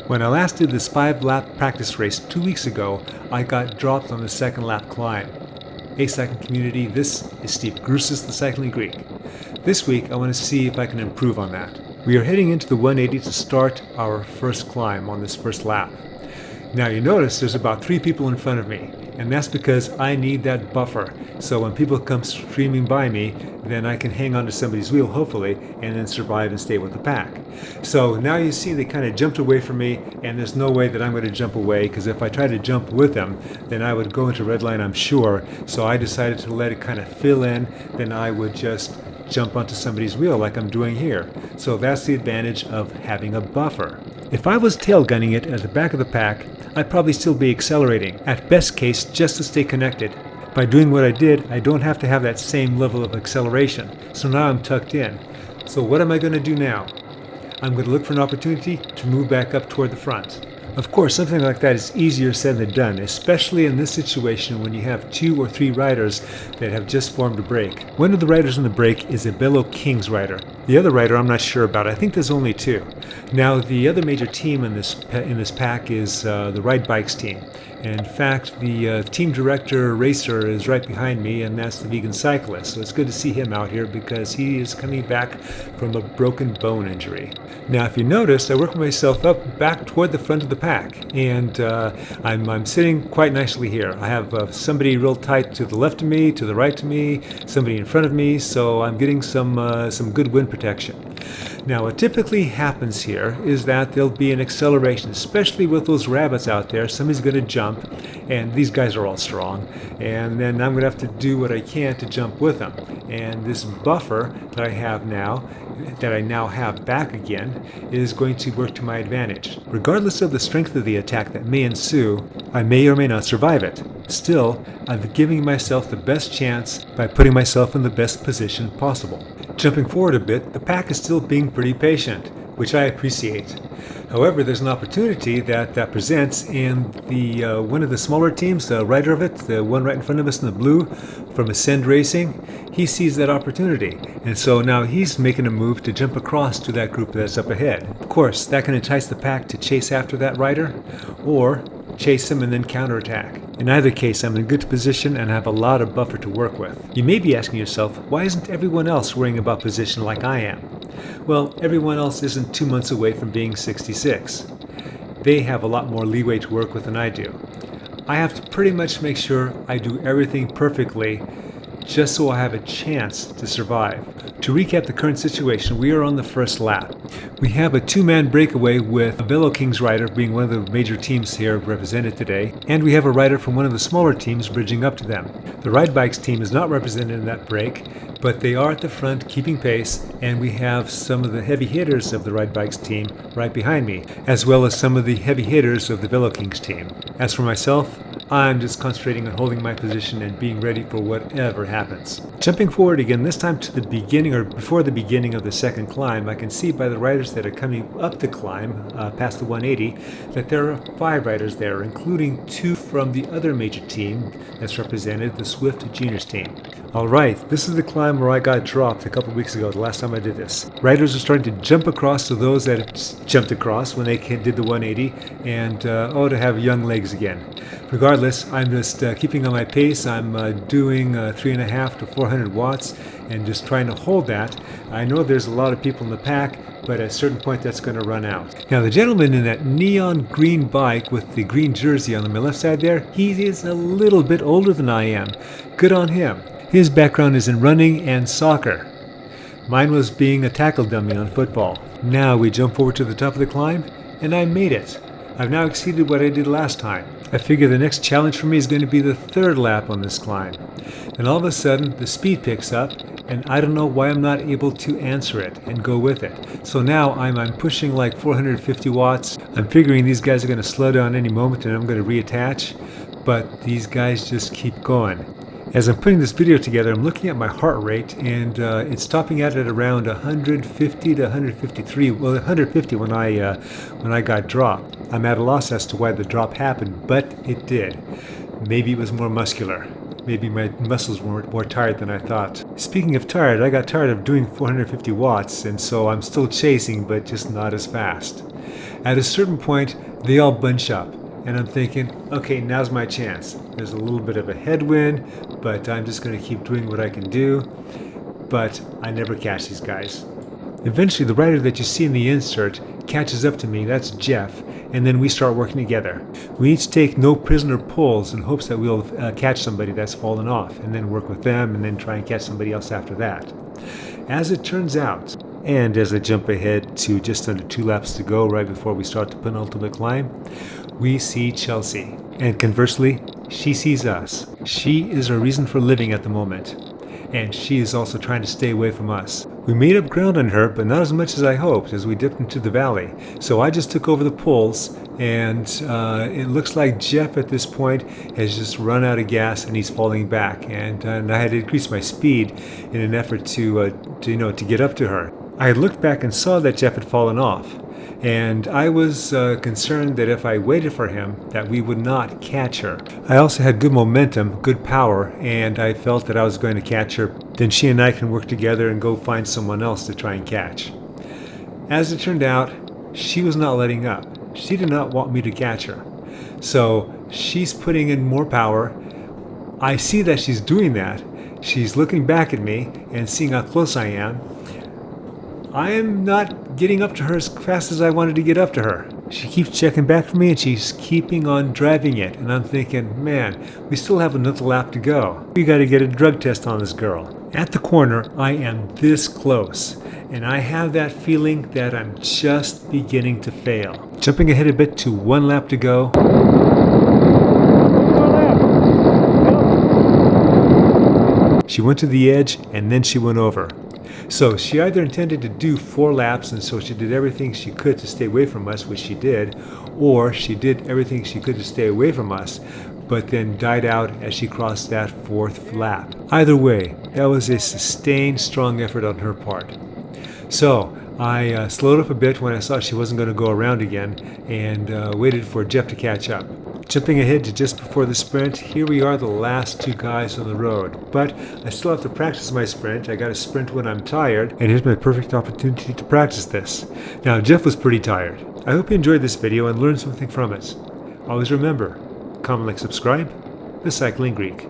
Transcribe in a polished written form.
When I last did this 5-lap practice race 2 weeks ago, I got dropped on the second lap climb. Hey cycling community, this is Steve Grusis, the Cycling Greek. This week I want to see if I can improve on that. We are heading into the 180 to start our first climb on this first lap. Now you notice there's about 3 people in front of me, and that's because I need that buffer. So when people come streaming by me, then I can hang onto somebody's wheel, hopefully, and then survive and stay with the pack. So now you see they kind of jumped away from me, and there's no way that I'm going to jump away, because if I try to jump with them, then I would go into red line, I'm sure. So I decided to let it kind of fill in, then I would just jump onto somebody's wheel like I'm doing here. So that's the advantage of having a buffer. If I was tail gunning it at the back of the pack, I'd probably still be accelerating, at best case just to stay connected. By doing what I did, I don't have to have that same level of acceleration, so now I'm tucked in. So what am I going to do now? I'm going to look for an opportunity to move back up toward the front. Of course, something like that is easier said than done, especially in this situation when you have 2 or 3 riders that have just formed a break. One of the riders on the break is a Velo Kings rider. The other rider I'm not sure about. I think there's only 2. Now, the other major team in this pack is the Ride Bikes team. In fact, the team director racer is right behind me, and that's the Vegan Cyclist. So it's good to see him out here because he is coming back from a broken bone injury. Now, if you notice, I work myself up back toward the front of the pack, and I'm sitting quite nicely here. I have somebody real tight to the left of me, to the right of me, somebody in front of me, so I'm getting some good wind protection. Now, what typically happens here is that there'll be an acceleration, especially with those rabbits out there. Somebody's going to jump, and these guys are all strong, and then I'm going to have to do what I can to jump with them. And this buffer that I now have back again, is going to work to my advantage. Regardless of the strength of the attack that may ensue, I may or may not survive it. Still, I'm giving myself the best chance by putting myself in the best position possible. Jumping forward a bit, the pack is still being pretty patient, which I appreciate. However, there's an opportunity that presents, and the one of the smaller teams, the rider of it, the one right in front of us in the blue, from Ascend Racing, he sees that opportunity. And so now he's making a move to jump across to that group that's up ahead. Of course, that can entice the pack to chase after that rider, or chase him and then counterattack. In either case, I'm in a good position and have a lot of buffer to work with. You may be asking yourself, why isn't everyone else worrying about position like I am? Well, everyone else isn't 2 months away from being 66. They have a lot more leeway to work with than I do. I have to pretty much make sure I do everything perfectly just so I have a chance to survive. To recap the current situation, we are on the first lap. We have a 2-man breakaway with a Velo Kings rider being one of the major teams here represented today, and we have a rider from one of the smaller teams bridging up to them. The Ride Bikes team is not represented in that break, but they are at the front keeping pace, and we have some of the heavy hitters of the Ride Bikes team right behind me, as well as some of the heavy hitters of the Velo Kings team. As for myself, I'm just concentrating on holding my position and being ready for whatever happens. Jumping forward again, this time to the beginning or before the beginning of the second climb, I can see by the riders that are coming up the climb past the 180 that there are 5 riders there, including 2 from the other major team that's represented, the Swift Juniors team. Alright, this is the climb where I got dropped a couple weeks ago, the last time I did this. Riders are starting to jump across to those that jumped across when they did the 180, and to have young legs again. Regardless, I'm just keeping on my pace. I'm doing 3.5 to 400 watts and just trying to hold that. I know there's a lot of people in the pack, but at a certain point that's going to run out. Now the gentleman in that neon green bike with the green jersey on the left side there, he is a little bit older than I am. Good on him. His background is in running and soccer. Mine was being a tackle dummy on football. Now we jump forward to the top of the climb, and I made it. I've now exceeded what I did last time. I figure the next challenge for me is going to be the 3rd lap on this climb. And all of a sudden, the speed picks up, and I don't know why I'm not able to answer it and go with it. So now I'm pushing like 450 watts. I'm figuring these guys are going to slow down any moment and I'm going to reattach, but these guys just keep going. As I'm putting this video together, I'm looking at my heart rate, and it's topping out at around 150 to 153. Well, 150 when I got dropped. I'm at a loss as to why the drop happened, but it did. Maybe it was more muscular. Maybe my muscles were more tired than I thought. Speaking of tired, I got tired of doing 450 watts, and so I'm still chasing, but just not as fast. At a certain point, they all bunch up, and I'm thinking, okay, now's my chance. There's a little bit of a headwind, but I'm just going to keep doing what I can do. But I never catch these guys. Eventually, the rider that you see in the insert catches up to me, that's Jeff, and then we start working together. We each take no prisoner pulls in hopes that we'll catch somebody that's fallen off, and then work with them, and then try and catch somebody else after that. As it turns out, and as I jump ahead to just under 2 laps to go right before we start the penultimate climb, we see Chelsea. And conversely, she sees us. She is our reason for living at the moment. And she is also trying to stay away from us. We made up ground on her, but not as much as I hoped as we dipped into the valley. So I just took over the pulls, and it looks like Jeff at this point has just run out of gas and he's falling back. And I had to increase my speed in an effort to get up to her. I looked back and saw that Jeff had fallen off. And I was concerned that if I waited for him, that we would not catch her. I also had good momentum, good power, and I felt that I was going to catch her. Then she and I can work together and go find someone else to try and catch. As it turned out, she was not letting up. She did not want me to catch her. So she's putting in more power. I see that she's doing that. She's looking back at me and seeing how close I am. I am not getting up to her as fast as I wanted to get up to her. She keeps checking back for me and she's keeping on driving it. And I'm thinking, man, we still have another lap to go. We got to get a drug test on this girl. At the corner, I am this close. And I have that feeling that I'm just beginning to fail. Jumping ahead a bit to 1 lap to go. She went to the edge and then she went over. So she either intended to do 4 laps, and so she did everything she could to stay away from us, which she did, or she did everything she could to stay away from us, but then died out as she crossed that 4th lap. Either way, that was a sustained, strong effort on her part. So I slowed up a bit when I saw she wasn't going to go around again, and waited for Jeff to catch up. Jumping ahead to just before the sprint, here we are, the last 2 guys on the road. But I still have to practice my sprint. I got to sprint when I'm tired, and here's my perfect opportunity to practice this. Now, Jeff was pretty tired. I hope you enjoyed this video and learned something from it. Always remember, comment, like, subscribe, The Cycling Greek.